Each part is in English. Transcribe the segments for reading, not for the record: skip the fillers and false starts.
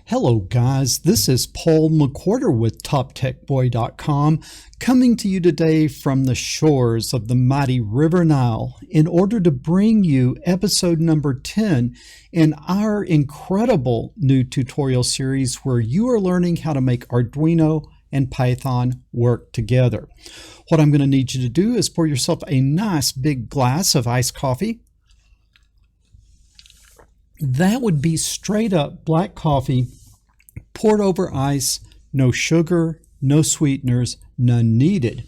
Hello guys, this is Paul McWhorter with TopTechBoy.com coming to you today from the shores of the mighty River Nile in order to bring you episode number 10 in our incredible new tutorial series where you are learning how to make Arduino and Python work together. What I'm going to need you to do is pour yourself a nice big glass of iced coffee. That would be straight up black coffee, poured over ice, no sugar, no sweeteners, none needed.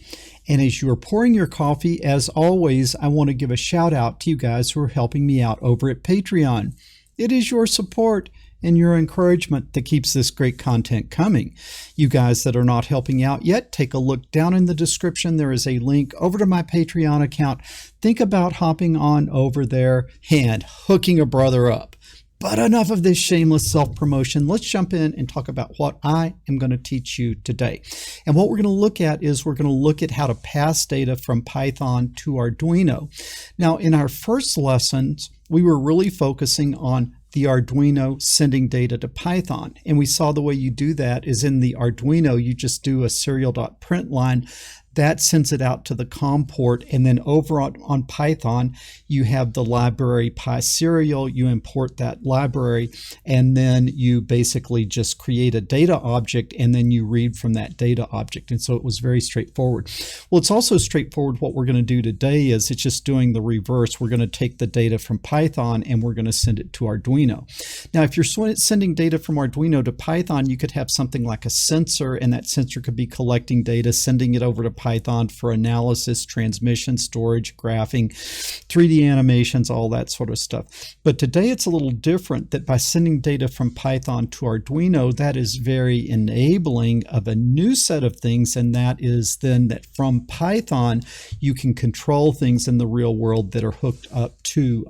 And as you are pouring your coffee, as always, I want to give a shout out to you guys who are helping me out over at Patreon. It is your support and your encouragement that keeps this great content coming. You guys that are not helping out yet, take a look down in the description. There is a link over to my Patreon account. Think about hopping on over there and hooking a brother up. But enough of this shameless self-promotion. Let's jump in and talk about what I am going to teach you today. And what we're going to look at is we're going to look at how to pass data from Python to Arduino. Now, in our first lessons, we were really focusing on the Arduino sending data to Python. And we saw the way you do that is in the Arduino, you just do a serial.println. That sends it out to the COM port, and then over on Python, you have the library PySerial. You import that library, and then you basically just create a data object, and then you read from that data object. And so it was very straightforward. Well, it's also straightforward. What we're going to do today is it's just doing the reverse. We're going to take the data from Python, and we're going to send it to Arduino. Now, if you're sending data from Arduino to Python, you could have something like a sensor, and that sensor could be collecting data, sending it over to Python for analysis, transmission, storage, graphing, 3D animations, all that sort of stuff. But today it's a little different that by sending data from Python to Arduino, that is very enabling of a new set of things, and that is then that from Python, you can control things in the real world that are hooked up to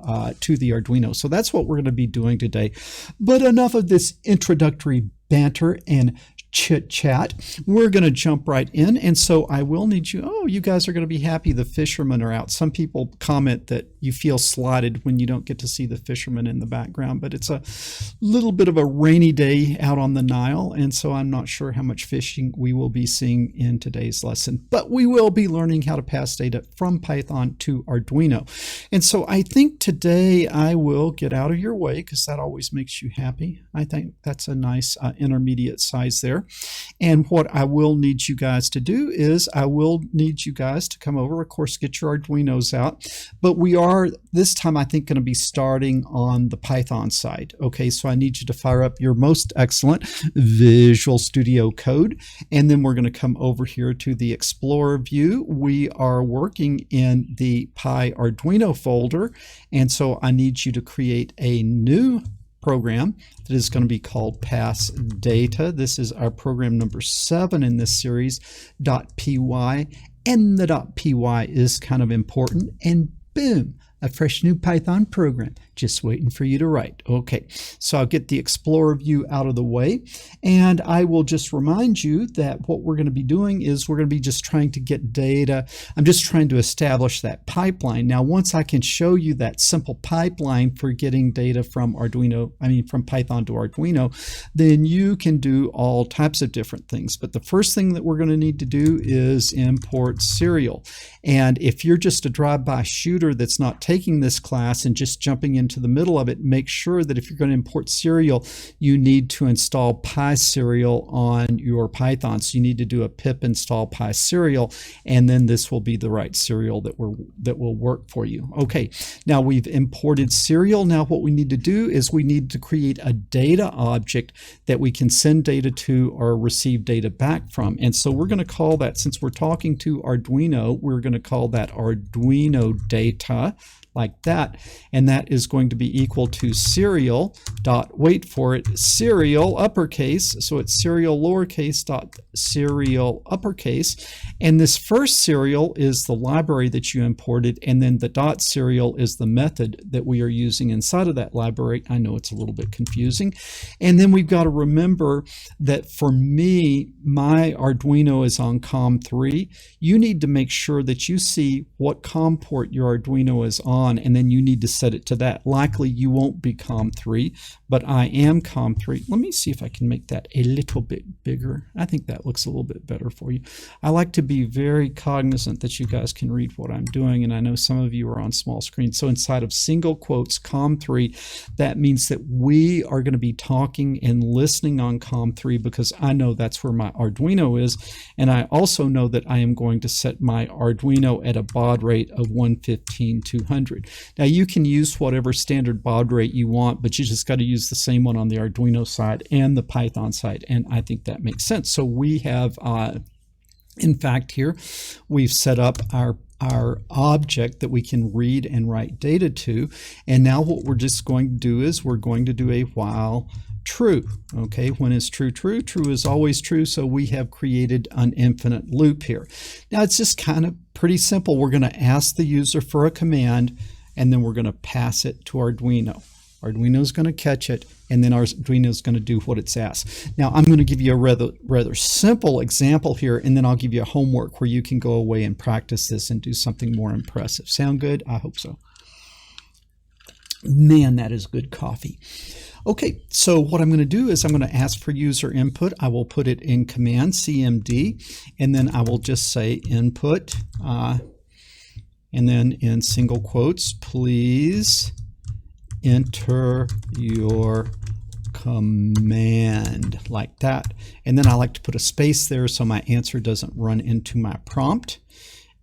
the Arduino. So that's what we're going to be doing today. But enough of this introductory banter and chit chat. We're going to jump right in. And so I will need you. Oh, you guys are going to be happy the fishermen are out. Some people comment that you feel slighted when you don't get to see the fishermen in the background, but it's a little bit of a rainy day out on the Nile. And so I'm not sure how much fishing we will be seeing in today's lesson, but we will be learning how to pass data from Python to Arduino. And so I think today I will get out of your way because that always makes you happy. I think that's a nice intermediate size there. And what I will need you guys to do is I will need you guys to come over, of course, get your Arduinos out. But we are this time, I think, going to be starting on the Python side. Okay, so I need you to fire up your most excellent Visual Studio Code. And then we're going to come over here to the Explorer view. We are working in the PyArduino folder. And so I need you to create a new program that is going to be called pass data. This is our program number 7 in this series, .py, and the .py is kind of important, and boom, a fresh new Python program just waiting for you to write. Okay, so I'll get the Explorer view out of the way, and I will just remind you that what we're going to be doing is we're going to be just trying to get data. I'm just trying to establish that pipeline. Now, once I can show you that simple pipeline for getting data from from Python to Arduino, then you can do all types of different things. But the first thing that we're going to need to do is import serial. And if you're just a drive-by shooter that's not taking this class and just jumping into the middle of it, make sure that if you're going to import serial, you need to install PySerial on your Python. So you need to do a pip install PySerial, and then this will be the right serial that will work for you. Okay, now we've imported serial. Now what we need to do is we need to create a data object that we can send data to or receive data back from. And so we're going to call that, since we're talking to Arduino, we're going to call that Arduino data, like that, and that is going to be equal to serial dot, wait for it, serial uppercase, so it's serial lowercase dot serial uppercase, and this first serial is the library that you imported, and then the dot serial is the method that we are using inside of that library. I know it's a little bit confusing, and then we've got to remember that for me, my Arduino is on COM3. You need to make sure that you see what COM port your Arduino is on on, and then you need to set it to that. Likely you won't be COM3, but I am COM3. Let me see if I can make that a little bit bigger. I think that looks a little bit better for you. I like to be very cognizant that you guys can read what I'm doing, and I know some of you are on small screens. So inside of single quotes COM3, that means that we are going to be talking and listening on COM3 because I know that's where my Arduino is, and I also know that I am going to set my Arduino at a baud rate of 115/200. Now you can use whatever standard baud rate you want, but you just got to use the same one on the Arduino side and the Python side, and I think that makes sense. So we have in fact here we've set up our object that we can read and write data to, and now what we're just going to do is we're going to do a while true. Okay, when is true true? True is always true, so we have created an infinite loop here. Now it's just kind of pretty simple. We're going to ask the user for a command, and then we're going to pass it to Arduino. Arduino is going to catch it, and then Arduino is going to do what it's asked. Now I'm going to give you a rather simple example here, and then I'll give you a homework where you can go away and practice this and do something more impressive. Sound good? I hope so. Man, that is good coffee. Okay, so what I'm going to do is I'm going to ask for user input. I will put it in command CMD, and then I will just say input, and then in single quotes, please enter your command, like that. And then I like to put a space there so my answer doesn't run into my prompt.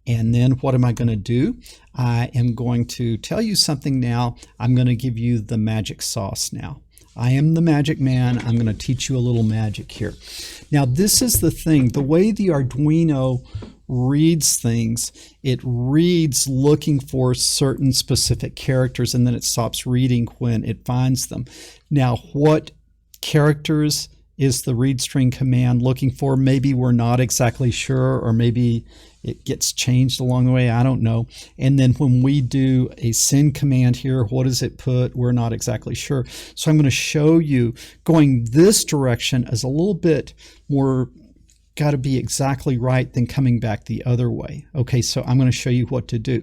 And then what am I going to do? I am going to tell you something now. I'm going to give you the magic sauce now. I am the magic man. I'm going to teach you a little magic here. Now this is the thing. The way the Arduino reads things, it reads looking for certain specific characters, and then it stops reading when it finds them. Now what characters is the read string command looking for? Maybe we're not exactly sure, or maybe it gets changed along the way. I don't know. And then when we do a send command here, what does it put? We're not exactly sure. So I'm going to show you going this direction as a little bit more got to be exactly right than coming back the other way. Okay, so I'm going to show you what to do.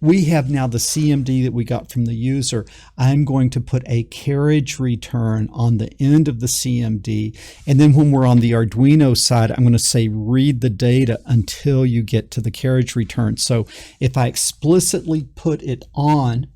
We have now the CMD that we got from the user. I'm going to put a carriage return on the end of the CMD, and then when we're on the Arduino side, I'm going to say read the data until you get to the carriage return. So if I explicitly put it on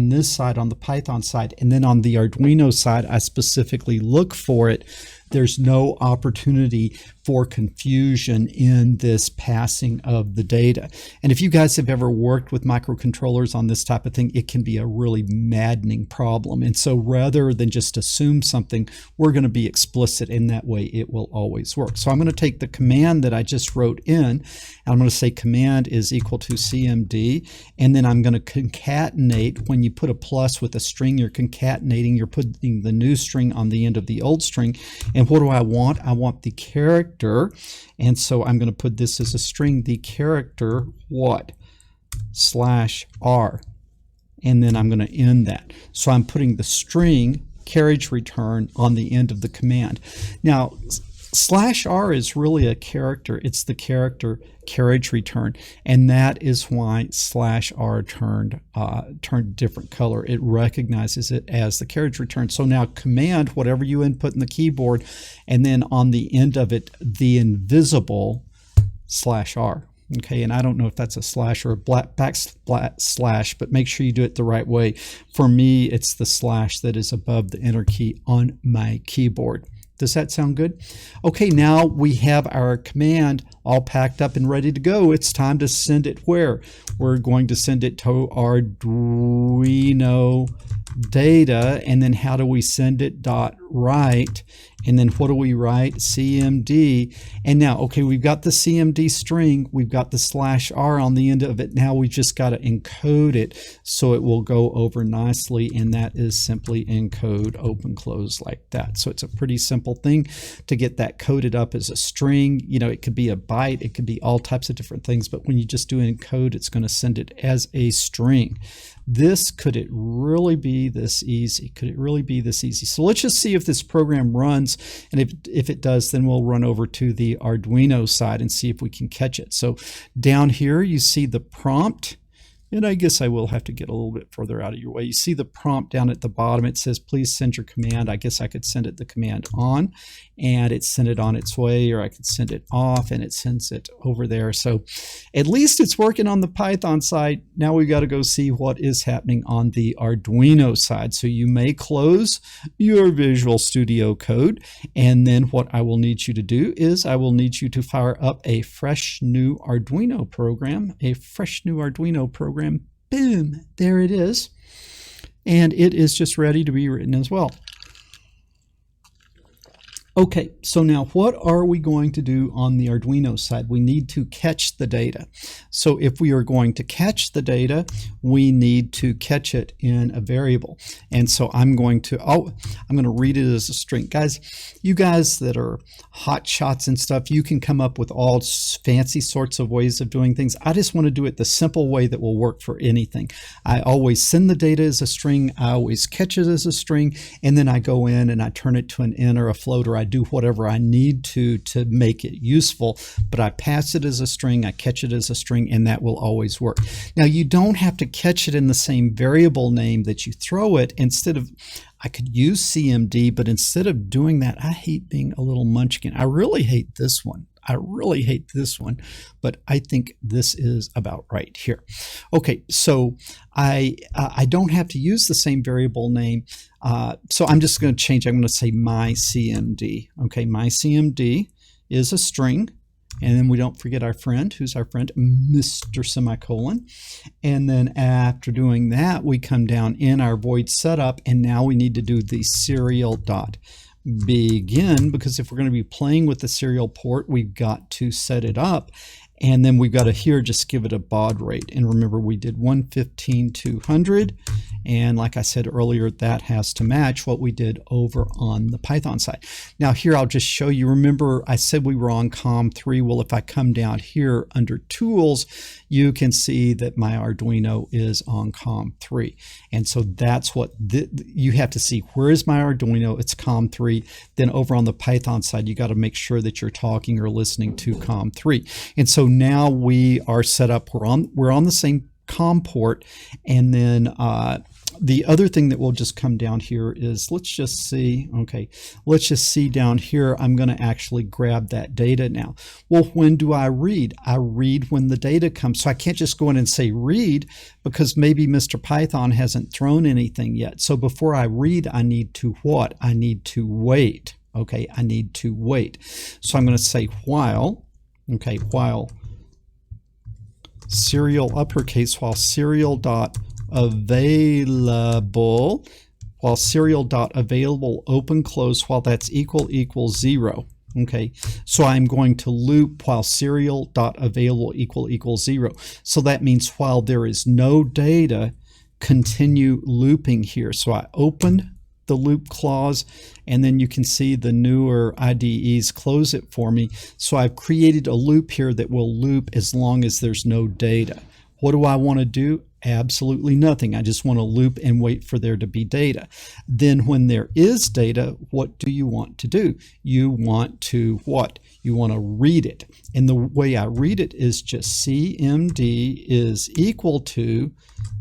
this side, on the Python side, and then on the Arduino side, I specifically look for it, there's no opportunity for confusion in this passing of the data. And if you guys have ever worked with microcontrollers on this type of thing, it can be a really maddening problem. And so rather than just assume something, we're going to be explicit, in that way it will always work. So I'm going to take the command that I just wrote in, and I'm going to say command is equal to CMD, and then I'm going to concatenate. When you put a plus with a string, you're concatenating, you're putting the new string on the end of the old string. And what do I want? I want the character, and so I'm going to put this as a string, the character what? /r, and then I'm going to end that. So I'm putting the string carriage return on the end of the command. Now /r is really a character. It's the character carriage return, and that is why /r turned different color. It recognizes it as the carriage return. So now command whatever you input in the keyboard, and then on the end of it the invisible /r. Okay, and I don't know if that's a slash or a backslash, but make sure you do it the right way. For me, it's the slash that is above the enter key on my keyboard. Does that sound good? Okay, now we have our command all packed up and ready to go. It's time to send it where? We're going to send it to Arduino data, and then how do we send it? .write, and then what do we write? CMD. And now, okay, we've got the CMD string, we've got the /r on the end of it. Now we just got to encode it so it will go over nicely, and that is simply encode open close like that. So it's a pretty simple thing to get that coded up as a string. You know, it could be a byte, it could be all types of different things, but when you just do encode, it's going to send it as a string. Could it really be this easy? Could it really be this easy? So let's just see if this program runs, and if it does, then we'll run over to the Arduino side and see if we can catch it. So down here you see the prompt. And I guess I will have to get a little bit further out of your way. You see the prompt down at the bottom. It says, please send your command. I guess I could send it the command on, and it sent it on its way, or I could send it off, and it sends it over there. So at least it's working on the Python side. Now we've got to go see what is happening on the Arduino side. So you may close your Visual Studio Code, and then what I will need you to do is I will need you to fire up a fresh new Arduino program, Boom, there it is. And it is just ready to be written as well. Okay, so now what are we going to do on the Arduino side? We need to catch the data. So if we are going to catch the data, we need to catch it in a variable. And so I'm going to read it as a string. Guys, you guys that are hot shots and stuff, you can come up with all fancy sorts of ways of doing things. I just want to do it the simple way that will work for anything. I always send the data as a string, I always catch it as a string, and then I go in and I turn it to an int or a float, or I do whatever I need to make it useful, but I pass it as a string, I catch it as a string, and that will always work. Now you don't have to catch it in the same variable name that you throw it. Instead of, I could use CMD, but instead of doing that, I hate being a little munchkin. I really hate this one. But I think this is about right here. Okay, so I don't have to use the same variable name. So I'm just going to change. I'm going to say my CMD. Okay, my CMD is a string. And then we don't forget our friend. Who's our friend? Mr. Semicolon. And then after doing that, we come down in our void setup, and now we need to do the serial dot begin, because if we're going to be playing with the serial port, we've got to set it up. And then we've got to here just give it a baud rate. And remember, we did 115/200. And like I said earlier, that has to match what we did over on the Python side. Now here, I'll just show you. Remember, I said we were on COM3. Well, if I come down here under Tools, you can see that my Arduino is on COM3. And so that's what you have to see. Where is my Arduino? It's COM3. Then over on the Python side, you got to make sure that you're talking or listening to COM3. And so now we are set up. We're on the same COM port, and then the other thing that will just come down here is, let's just see down here. I'm going to actually grab that data now. Well, when do I read? I read when the data comes. So I can't just go in and say read, because maybe Mr. Python hasn't thrown anything yet. So before I read, I need to what? I need to wait. Okay, I need to wait. So I'm going to say while, while serial uppercase, while serial dot available, open close, while that's equal 0. Okay, so I'm going to loop while serial dot available equal 0. So that means while there is no data, continue looping here. So I opened the loop clause, and then you can see the newer IDEs close it for me. So I've created a loop here that will loop as long as there's no data. What do I want to do? Absolutely nothing. I just want to loop and wait for there to be data. Then when there is data, what do you want to do? You want to what? You want to read it. And the way I read it is just CMD is equal to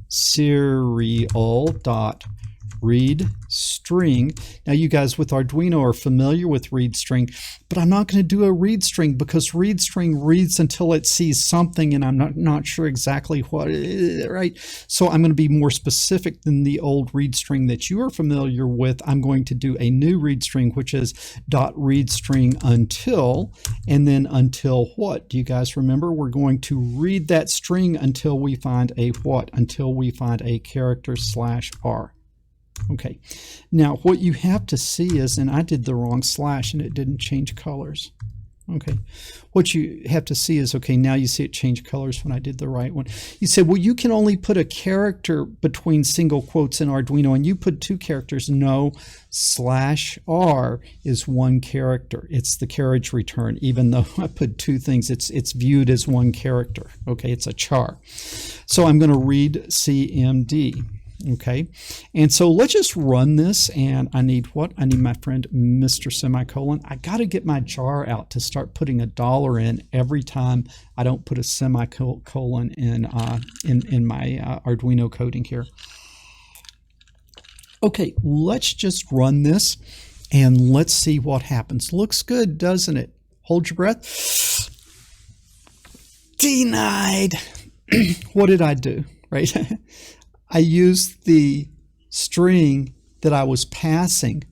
serial dot read string. Now you guys with Arduino are familiar with read string, but I'm not going to do a read string, because read string reads until it sees something, and I'm not sure exactly what it is, right? So I'm going to be more specific than the old read string that you are familiar with. I'm going to do a new read string, which is dot read string until, and then until what? Do you guys remember? We're going to read that string until we find a what? Until we find a character /r. Okay, now what you have to see is, and I did the wrong slash and it didn't change colors. Okay, what you have to see is, okay, now you see it change colors when I did the right one. You said, well, you can only put a character between single quotes in Arduino, and you put 2 characters. No, /r is 1 character. It's the carriage return. Even though I put 2 things, it's viewed as 1 character. Okay, it's a char. So I'm going to read CMD. Okay, and so let's just run this, and I need what? I need my friend Mr. Semicolon. I got to get my jar out to start putting $1 in every time I don't put a semicolon in my Arduino coding here. Okay, let's just run this, and let's see what happens. Looks good, doesn't it? Hold your breath. Denied. What did I do, right? I used the string that I was passing,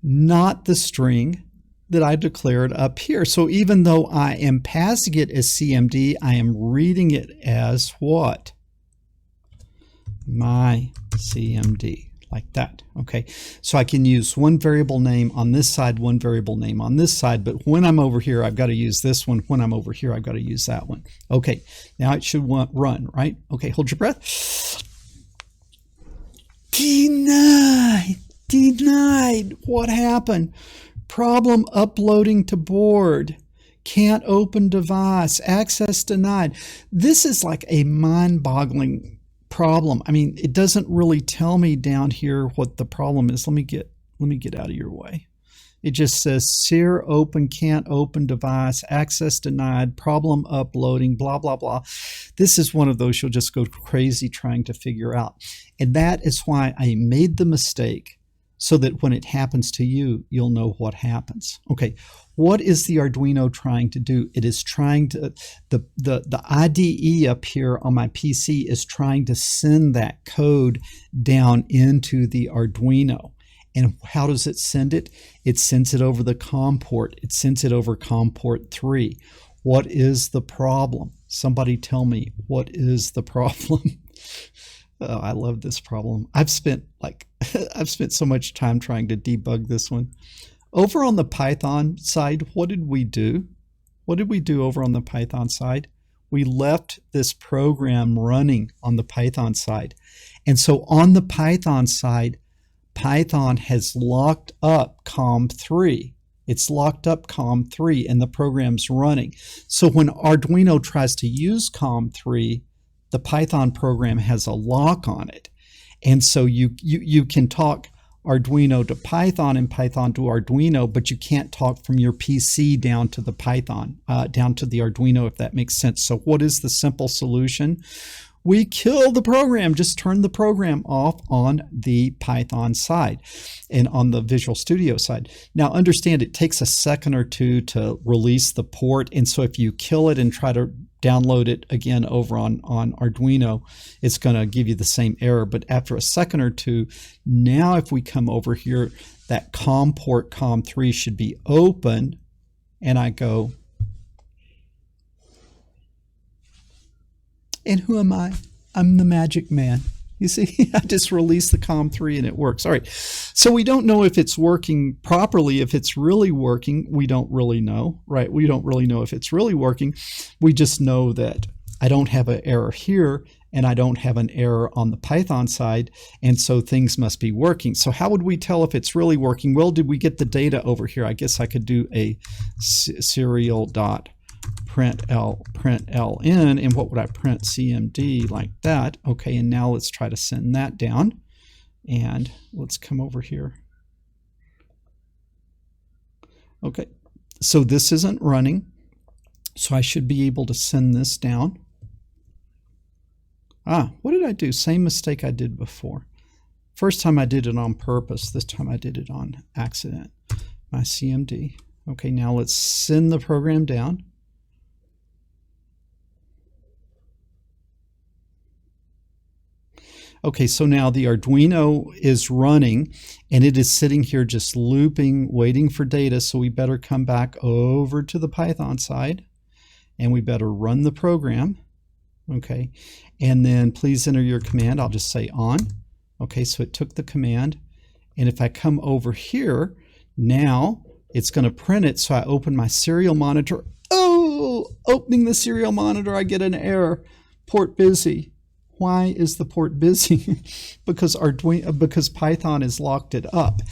not the string that I declared up here. So even though I am passing it as CMD, I am reading it as what? My CMD, like that. Okay, so I can use one variable name on this side, one variable name on this side, but when I'm over here, I've got to use this one. When I'm over here, I've got to use that one. Okay, now it should run, right? Okay, hold your breath. Denied. What happened? Problem uploading to board. Can't open device. Access denied. This is like a mind-boggling problem. I mean, it doesn't really tell me down here what the problem is. Let me get out of your way. It just says SEER open, can't open device, access denied, problem uploading, blah, blah, blah. This is one of those you'll just go crazy trying to figure out. And that is why I made the mistake, so that when it happens to you, you'll know what happens. Okay, what is the Arduino trying to do? It is trying to, the IDE up here on my PC is trying to send that code down into the Arduino. And how does it send it? It sends it over the COM port. It sends it over COM port 3. What is the problem? Somebody tell me, what is the problem? Oh, I love this problem. I've spent so much time trying to debug this one. Over on the Python side, what did we do? What did we do over on the Python side? We left this program running on the Python side. And so on the Python side, Python has locked up COM3. It's locked up COM3 and the program's running. So when Arduino tries to use COM3, the Python program has a lock on it. And so you can talk Arduino to Python and Python to Arduino, but you can't talk from your PC down to the Python, down to the Arduino, if that makes sense. So what is the simple solution? We kill the program, just turn the program off on the Python side and on the Visual Studio side. Now understand, it takes a second or two to release the port, and so if you kill it and try to download it again over on Arduino, it's going to give you the same error. But after a second or two, now if we come over here, that COM port COM3 should be open, and I go, and who am I? I'm the magic man. You see, I just released the COM3 and it works. All right, so we don't know if it's working properly. If it's really working, we don't really know, right? We don't really know if it's really working. We just know that I don't have an error here and I don't have an error on the Python side, and so things must be working. So how would we tell if it's really working? Well, did we get the data over here? I guess I could do a serial.println, and what would I print? CMD, like that. Okay, and now let's try to send that down, and let's come over here. Okay, so this isn't running, so I should be able to send this down. What did I do? Same mistake I did before. First time I did it on purpose, this time I did it on accident. My CMD. Okay, now let's send the program down. Okay, so now the Arduino is running and it is sitting here just looping, waiting for data. So we better come back over to the Python side and we better run the program. Okay, and then please enter your command. I'll just say on. Okay, so it took the command. And if I come over here, now it's going to print it. So I open my serial monitor. Oh, opening the serial monitor, I get an error. Port busy. Why is the port busy? Because Python has locked it up.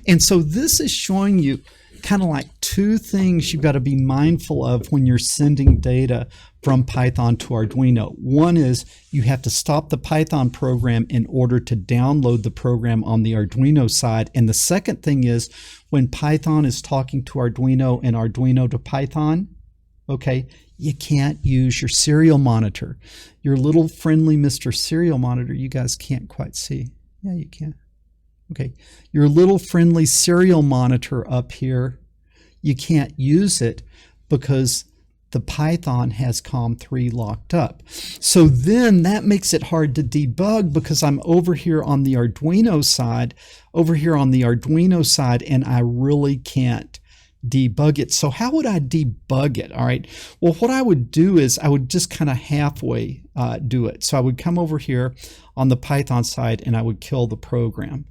And so this is showing you kind of like two things you've got to be mindful of when you're sending data from Python to Arduino. One is you have to stop the Python program in order to download the program on the Arduino side. And the second thing is when Python is talking to Arduino and Arduino to Python, okay, you can't use your serial monitor. Your little friendly Mr. Serial Monitor, you guys can't quite see. Yeah, you can. Okay, your little friendly serial monitor up here, you can't use it because the Python has COM3 locked up. So then that makes it hard to debug because I'm over here on the Arduino side, and I really can't debug it. So how would I debug it? All right, well, what I would do is I would just kind of halfway do it. So I would come over here on the Python side and I would kill the program.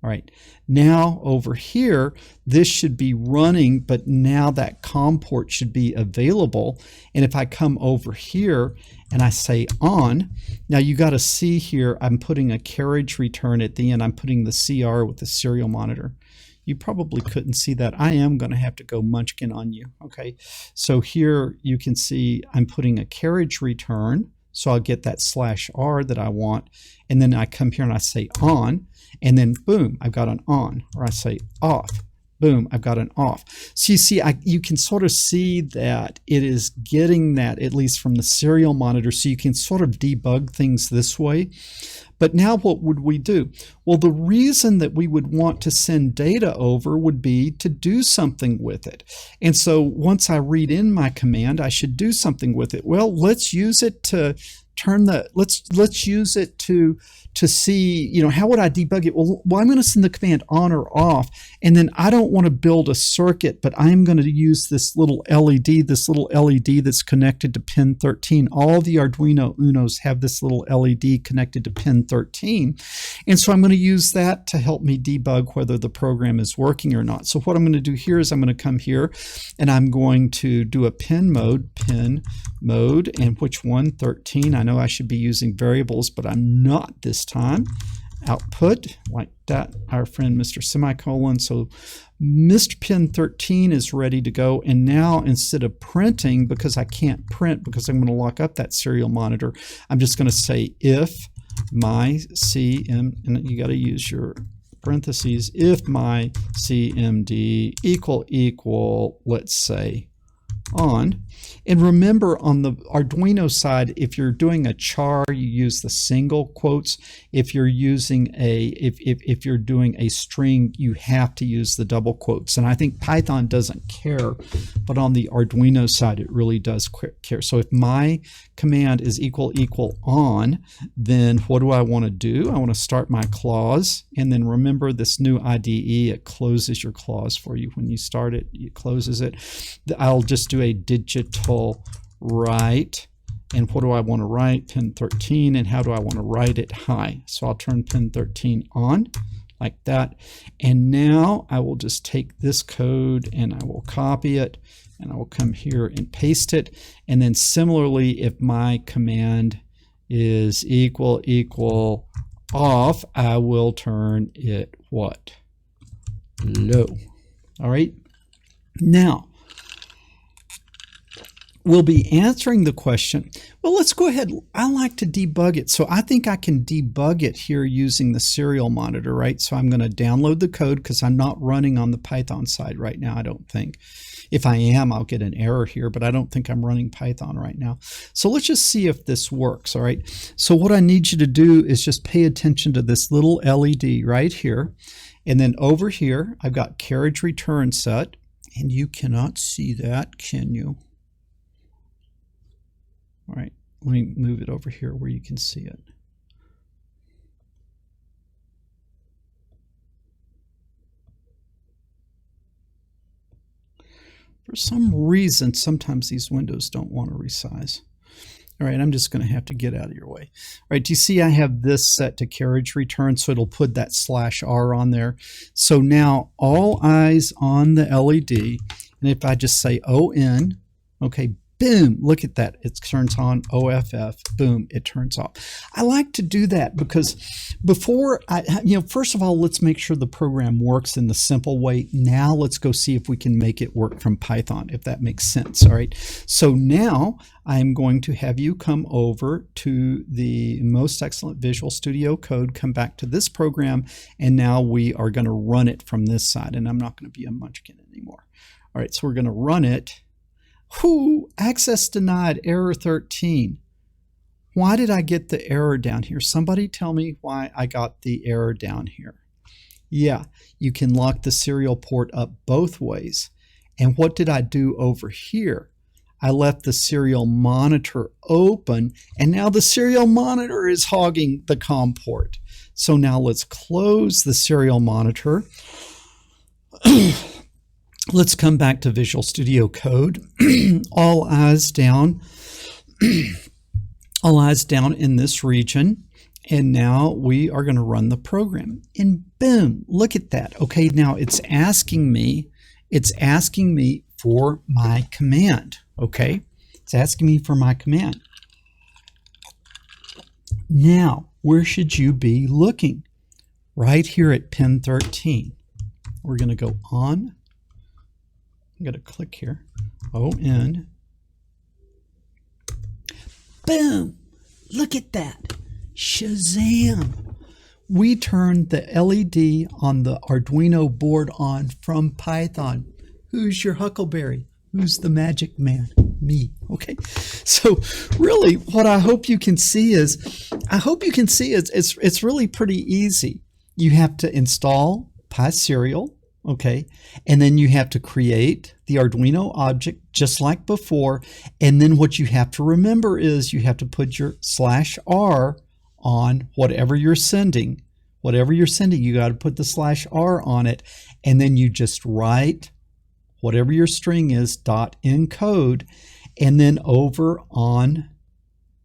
All right, now over here, this should be running, but now that COM port should be available. And if I come over here and I say on, now you got to see here, I'm putting a carriage return at the end. I'm putting the CR with the serial monitor. You probably couldn't see that. I am going to have to go munchkin on you. Okay, so here you can see I'm putting a carriage return. So I'll get that /R that I want. And then I come here and I say on. And then boom, I've got an on, or I say off. Boom, I've got an off. So you see, you can sort of see that it is getting that at least from the serial monitor, so you can sort of debug things this way. But now what would we do? Well, the reason that we would want to send data over would be to do something with it. And so once I read in my command, I should do something with it. Well, let's use it to turn the, let's use it to see, you know, how would I debug it? Well, I'm going to send the command on or off, and then I don't want to build a circuit, but I'm going to use this little LED that's connected to pin 13. All the Arduino Unos have this little LED connected to pin 13, and so I'm going to use that to help me debug whether the program is working or not. So what I'm going to do here is I'm going to come here, and I'm going to do a pin mode, and which one? 13. I know I should be using variables, but I'm not this time. Output, like that, our friend Mr. Semicolon. So Mr. Pin 13 is ready to go. And now instead of printing, because I can't print because I'm going to lock up that serial monitor, I'm just going to say if my CM, and you got to use your parentheses, if my CMD equal, let's say, on. And remember, on the Arduino side, if you're doing a char, you use the single quotes. If you're using if you're doing a string, you have to use the double quotes. And I think Python doesn't care, but on the Arduino side, it really does care. So if my command is equal on, then what do I want to do? I want to start my clause, and then remember this new IDE, it closes your clause for you. When you start it, it closes it. I'll just do a digital write, and what do I want to write? Pin 13, and how do I want to write it? High. So I'll turn pin 13 on like that, and now I will just take this code and I will copy it, and I will come here and paste it. And then similarly, if my command is equal off, I will turn it what? Low. All right. Now, we'll be answering the question. Well, let's go ahead. I like to debug it. So I think I can debug it here using the serial monitor, right? So I'm going to download the code because I'm not running on the Python side right now, I don't think. If I am, I'll get an error here, but I don't think I'm running Python right now. So let's just see if this works, all right? So what I need you to do is just pay attention to this little LED right here. And then over here, I've got carriage return set, and you cannot see that, can you? All right, let me move it over here where you can see it. For some reason, sometimes these windows don't want to resize. All right, I'm just going to have to get out of your way. All right, do you see I have this set to carriage return, so it'll put that /R on there. So now all eyes on the LED, and if I just say ON, okay, boom, look at that. It turns on OFF, boom, it turns off. I like to do that because before first of all, let's make sure the program works in the simple way. Now let's go see if we can make it work from Python, if that makes sense. All right. So now I'm going to have you come over to the Most Excellent Visual Studio Code, come back to this program, and now we are going to run it from this side, and I'm not going to be a munchkin anymore. All right, so we're going to run it. Whoo, access denied, error 13. Why did I get the error down here? Somebody tell me why I got the error down here. Yeah, you can lock the serial port up both ways. And what did I do over here? I left the serial monitor open, and now the serial monitor is hogging the COM port. So now let's close the serial monitor. Let's come back to Visual Studio Code. All eyes down. All eyes down in this region. And now we are going to run the program. And boom, look at that. Okay, now it's asking me for my command. Okay, it's asking me for my command. Now, where should you be looking? Right here at pin 13. We're going to go on. I'm going to click here. ON. Boom! Look at that. Shazam! We turned the LED on the Arduino board on from Python. Who's your huckleberry? Who's the magic man? Me. Okay. So really what I hope you can see is, it's really pretty easy. You have to install PySerial. Okay, and then you have to create the Arduino object just like before, and then what you have to remember is you have to put your /r on whatever you're sending. Whatever you're sending, you got to put the /r on it, and then you just write whatever your string is .encode, and then over on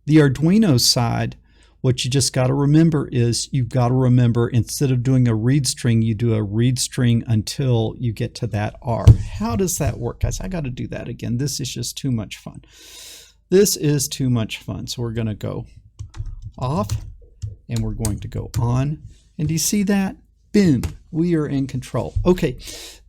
the Arduino side, what you just got to remember is you've got to remember instead of doing a read string, you do a read string until you get to that R. How does that work, guys? I got to do that again. This is just too much fun. This is too much fun. So we're going to go off and we're going to go on. And do you see that? Boom, we are in control. Okay,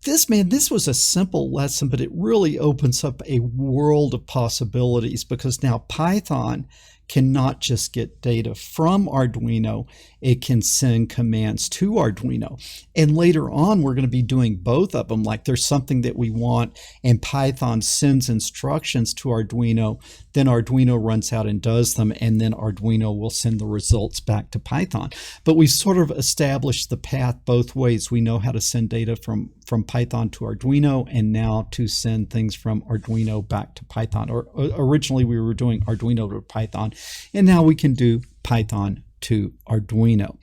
this was a simple lesson, but it really opens up a world of possibilities because now Python cannot just get data from Arduino, it can send commands to Arduino. And later on, we're going to be doing both of them. Like there's something that we want and Python sends instructions to Arduino, then Arduino runs out and does them, and then Arduino will send the results back to Python. But we've sort of established the path both ways. We know how to send data from Python to Arduino, and now to send things from Arduino back to Python. Or originally we were doing Arduino to Python, and now we can do Python to Arduino.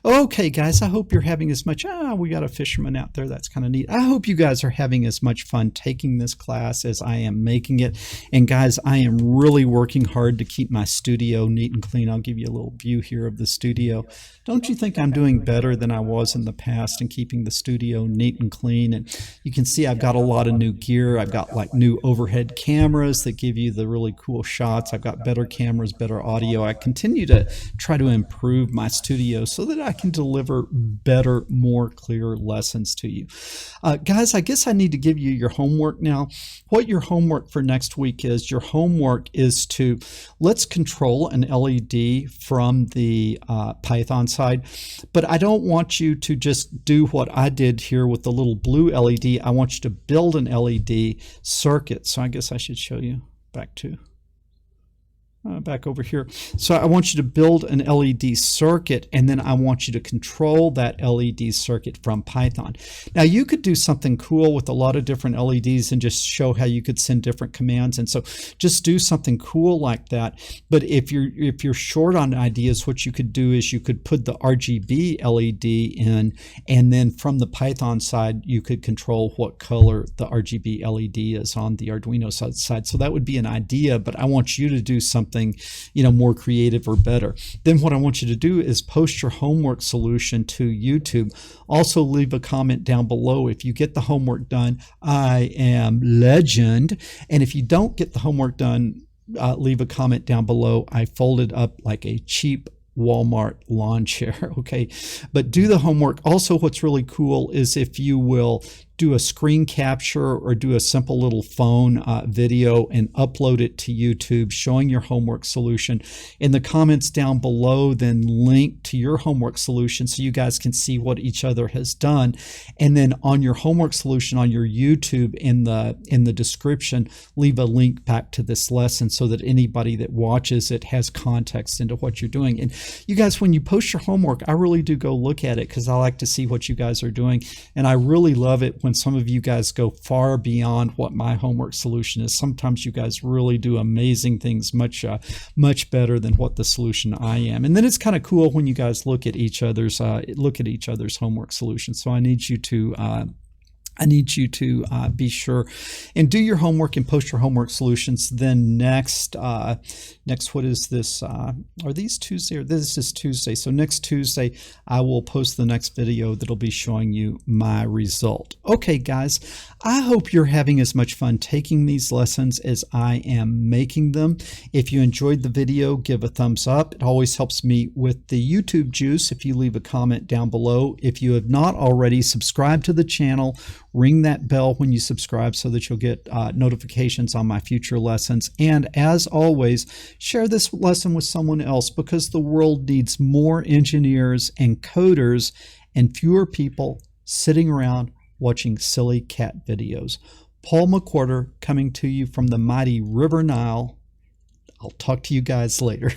Okay, guys, I hope you're having as much, we got a fisherman out there, that's kind of neat. I hope you guys are having as much fun taking this class as I am making it. And guys, I am really working hard to keep my studio neat and clean. I'll give you a little view here of the studio. Don't you think I'm doing better than I was in the past in keeping the studio neat and clean? And you can see I've got a lot of new gear. I've got like new overhead cameras that give you the really cool shots. I've got better cameras, better audio. I continue to try to improve my studio so that I can deliver better, more clear lessons to you. Guys, I guess I need to give you your homework now. What your homework for next week is, your homework is to, let's control an LED from the Python side, but I don't want you to just do what I did here with the little blue LED. I want you to build an LED circuit. So I guess I should show you back over here. So I want you to build an LED circuit, and then I want you to control that LED circuit from Python. Now you could do something cool with a lot of different LEDs and just show how you could send different commands, and so just do something cool like that. But if you're short on ideas, what you could do is you could put the RGB LED in, and then from the Python side you could control what color the RGB LED is on the Arduino side. So that would be an idea, but I want you to do something something, you know, more creative or better. Then what I want you to do is post your homework solution to YouTube. Also leave a comment down below. If you get the homework done, I am legend. And if you don't get the homework done, leave a comment down below. I folded up like a cheap Walmart lawn chair. Okay, but do the homework. Also, what's really cool is if you will do a screen capture or do a simple little phone video and upload it to YouTube showing your homework solution. In the comments down below, then link to your homework solution so you guys can see what each other has done. And then on your homework solution on your YouTube, in the description, leave a link back to this lesson so that anybody that watches it has context into what you're doing. And you guys, when you post your homework, I really do go look at it because I like to see what you guys are doing. And I really love it when some of you guys go far beyond what my homework solution is. Sometimes you guys really do amazing things, much better than what the solution I am. And then it's kind of cool when you guys look at each other's homework solutions. So I need you to be sure and do your homework and post your homework solutions. Then next, what is this? Are these Tuesday? Or this is Tuesday. So next Tuesday, I will post the next video that'll be showing you my result. Okay, guys, I hope you're having as much fun taking these lessons as I am making them. If you enjoyed the video, give a thumbs up. It always helps me with the YouTube juice if you leave a comment down below. If you have not already, subscribe to the channel. Ring that bell when you subscribe so that you'll get notifications on my future lessons. And as always, share this lesson with someone else because the world needs more engineers and coders and fewer people sitting around watching silly cat videos. Paul McWhorter coming to you from the mighty River Nile. I'll talk to you guys later.